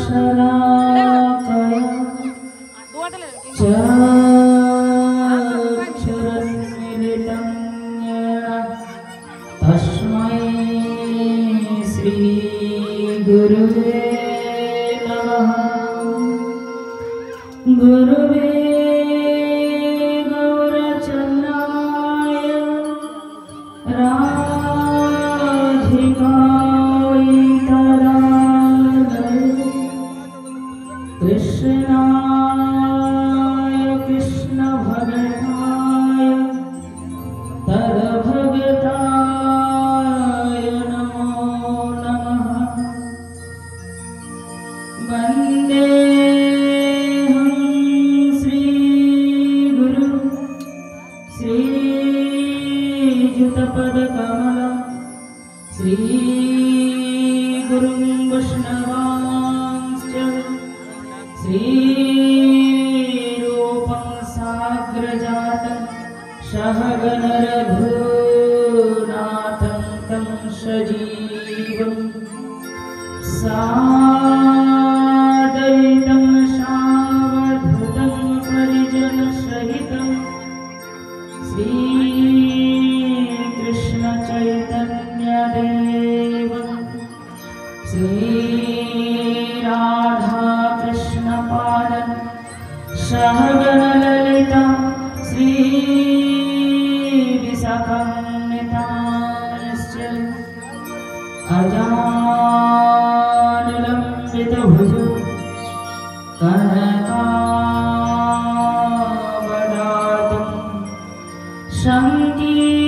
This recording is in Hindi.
शलाकया चक्षुरुन्मीलितं येन तस्मै श्रीगुरुवे नमः। गुरुवे गौरचन्द्राय राधिकायै तदालये कृष्णाय कृष्णभगताय तद्भगताय नमो नमः। वन्देऽहं श्रीगुरु श्रीयुतपदकमलं श्रीगुरुं वैष्णवांश्च श्रीरूपं साग्रजातं सहगण रघुनाथं तं सजीवं साद्वैतं सावधूतं परिजनसहितं श्रीकृष्ण चैतन्यदेवं श्रीराधाकृष्णपादं सहगण ललिता श्रीविशाखान्वितांश्च अजानुलम्बितभुजो कनकावदातं शङ्कीर्तनं